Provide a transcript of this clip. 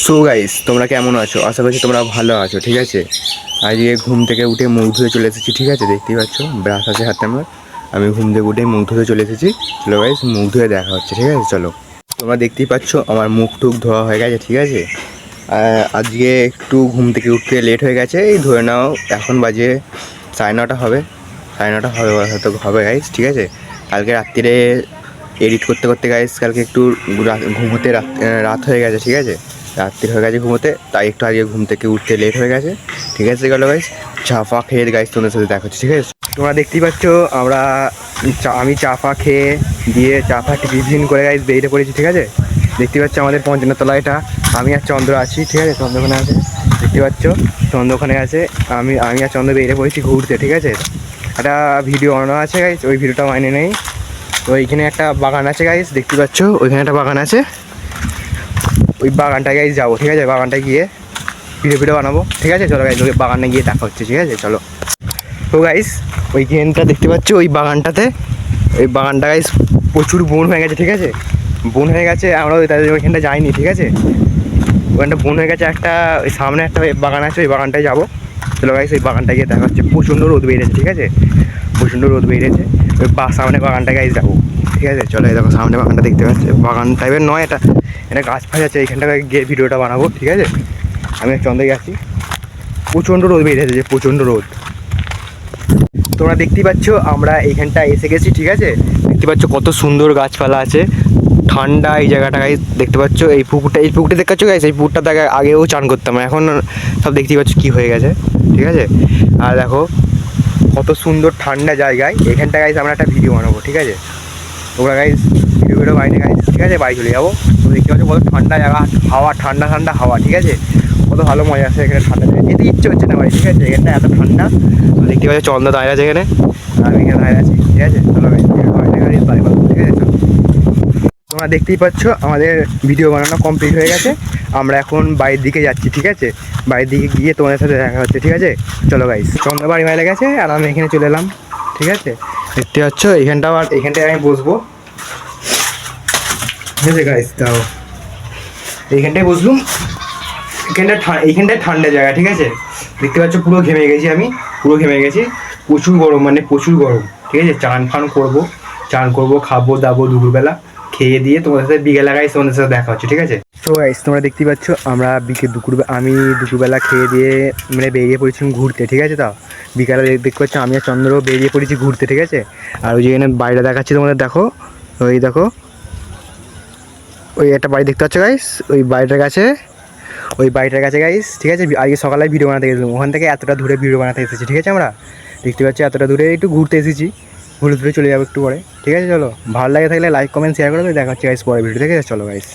So guys, তোমরা কেমন আছো? আশা করছি তোমরা ভালো আছো। ঠিক আছে, আজকে ঘুম থেকে উঠে মুখ ধুয়ে চলে এসেছি। ঠিক আছে, দেখতেই পাচ্ছ ব্রাশ আছে হাতে আমার। আমি ঘুম থেকে উঠে মুখ ধুয়ে চলে এসেছি। চলো গাইস, মুখ ধুয়ে দেখা হচ্ছে। ঠিক আছে, চলো। তোমরা দেখতেই পাচ্ছ আমার মুখ টুক ধোয়া হয়ে গেছে। ঠিক আছে, আজকে একটু ঘুম থেকে উঠতে লেট হয়ে গেছে। এই ধরে নাও এখন বাজে 9:30 হবে। 9:30 হবে, হয়তো হবে গাইস। ঠিক আছে, কালকে রাত্রিরে এডিট করতে করতে গাইস কালকে একটু ঘুমোতে রাত হয়ে গেছে। ঠিক আছে, রাত্রি হয়ে গেছে ঘুমোতে, তাই একটু আজকে ঘুম থেকে উঠতে লেট হয়ে গেছে। ঠিক আছে গেলো গাইস, চা ফা খেয়ে গাইস তোমাদের সাথে দেখা হচ্ছে। ঠিক আছে, তোমরা দেখতেই পাচ্ছ আমি চা ফা খেয়ে দিয়ে চা ফা টিফিন করে গাইস বেরিয়ে পড়েছি। ঠিক আছে, দেখতে পাচ্ছ আমাদের 55 তলা এটা। আমি আর চন্দ্র আছি। ঠিক আছে, চন্দ্র ওখানে আছে, দেখতে পাচ্ছ চন্দ্র ওখানে আছে। আমি আর চন্দ্র বেরিয়ে পড়েছি ঘুরতে। ঠিক আছে, একটা ভিডিও বানানো আছে গাইস, ওই ভিডিওটা মাইনে নেই। তো এইখানে একটা বাগান আছে গাইস, দেখতে পাচ্ছ ওইখানে একটা বাগান আছে। ওই বাগানটায় গাইস যাবো। ঠিক আছে, বাগানটায় গিয়ে ভিডিও বানাবো। ঠিক আছে, চলো গাইস, ওই বাগানে গিয়ে দেখা হচ্ছে। ঠিক আছে, চলো। তো গাইস, ওই গেমটা দেখতে পাচ্ছ, ওই বাগানটাতে, ওই বাগানটা গাইস প্রচুর বন হয়ে গেছে। ঠিক আছে, বন হয়ে গেছে, আমরা তাদের ওইখানটা যাইনি। ঠিক আছে, ওখানটা বন হয়ে গেছে। একটা ওই সামনে একটা বাগান আছে, ওই বাগানটায় যাবো। চলো গাইস, ওই বাগানটায় গিয়ে দেখা হচ্ছে। প্রচণ্ড রোদ বেরিয়েছে। ঠিক আছে, প্রচণ্ড রোদ বেরিয়েছে। ওই সামনে বাগানটা গাইস যাবো। ঠিক আছে, চলো। এই দেখো সামনে বাগানটা দেখতে পাচ্ছি। বাগান টাইপের নয় এটা, এটা গাছ ফাছ আছে। এইখানটা গিয়ে ভিডিওটা বানাবো। ঠিক আছে, আমি চন্দ্রে গেছি। প্রচণ্ড রোদ বেরিয়েছে, যে প্রচণ্ড রোদ। তোমরা দেখতেই পাচ্ছ আমরা এইখানটা এসে গেছি। ঠিক আছে, দেখতে পাচ্ছ কত সুন্দর গাছপালা আছে, ঠান্ডা এই জায়গাটা গাইস। দেখতে পাচ্ছ এই পুকুরটা দেখতে পাচ্ছ গাইস, এই পুকুরটা আগেও চান করতাম, এখন সব দেখতেই পাচ্ছ কী হয়ে গেছে। ঠিক আছে, আর দেখো কত সুন্দর ঠান্ডা জায়গায় এখানটা গাইস আমরা একটা ভিডিও বানাবো। ঠিক আছে, তোমরা গাইস ভিডিও বাইরে গাইস। ঠিক আছে, বাড়ি চলে যাবো। তো দেখতে পাচ্ছ কত ঠান্ডা জায়গা, হাওয়া ঠান্ডা ঠান্ডা হাওয়া। ঠিক আছে, কত ভালো মজা আছে এখানে ঠান্ডা জায়গায়, যেতে ইচ্ছে হচ্ছে না ভাই। ঠিক আছে, এখানটা এত ঠান্ডা। তো দেখতে পাচ্ছ চন্দ্র দাঁড়িয়ে আছে এখানে, আর আমি এখানে দাঁড়িয়ে আছি। ঠিক আছে, চলো গাইস, বাড়ি পাবো। ঠিক আছে, চলো। তোমরা দেখতেই পাচ্ছ আমাদের ভিডিও বানানো কমপ্লিট হয়ে গেছে। আমরা এখন বাড়ির দিকে যাচ্ছি। ঠিক আছে, বাড়ির দিকে গিয়ে তোমাদের সাথে দেখা হচ্ছে। ঠিক আছে, চলো গাইস। চন্দ্র বাড়ি মাইলে গেছে আর আমি এখানে চলে এলাম। ঠিক আছে, দেখতে পাচ্ছ এখানটা, আর এখানটায় আমি বসবো। ঠিক আছে গাইস, তাও এইখানটায় বসলুম। এইখানটায় ঠান্ডা জায়গা। ঠিক আছে, দেখতে পাচ্ছ পুরো ঘেমে গেছি, আমি পুরো ঘেমে গেছি। প্রচুর গরম, মানে প্রচুর গরম। ঠিক আছে, চান করবো, খাবো দাবো দুপুরবেলা, খেয়ে দিয়ে তোমাদের সাথে বিকেলে গাইস তোমাদের সাথে দেখা হচ্ছে। ঠিক আছে, তো গাইস তোমরা দেখতেই পাচ্ছ আমরা আমি দুপুরবেলা খেয়ে দিয়ে মানে বেরিয়ে পড়েছিলাম ঘুরতে। ঠিক আছে, তাও বিকালে দেখতে পাচ্ছ আমি আর চন্দ্র বেরিয়ে পড়েছি ঘুরতে। ঠিক আছে, আর ওই যেখানে বাড়িটা দেখাচ্ছি তোমাদের, দেখো ওই দেখো, ওই একটা বাড়ি দেখতে পাচ্ছ গাইস, ওই বাড়িটার কাছে গাইস। ঠিক আছে, আজকে সকালে ভিডিও বানাতে গেছিলাম, ওখান থেকে এতটা দূরে ভিডিও বানাতে এসেছি। ঠিক আছে, আমরা দেখতে পাচ্ছি এতটা দূরে একটু ঘুরতে এসেছি, ঘুরে চলে যাবো একটু পরে। ঠিক আছে, চলো। ভালো লাগে থাকলে লাইক কমেন্ট শেয়ার করে দেখা হচ্ছে গাইস পরে ভিডিও। ঠিক আছে, চলো গাইস।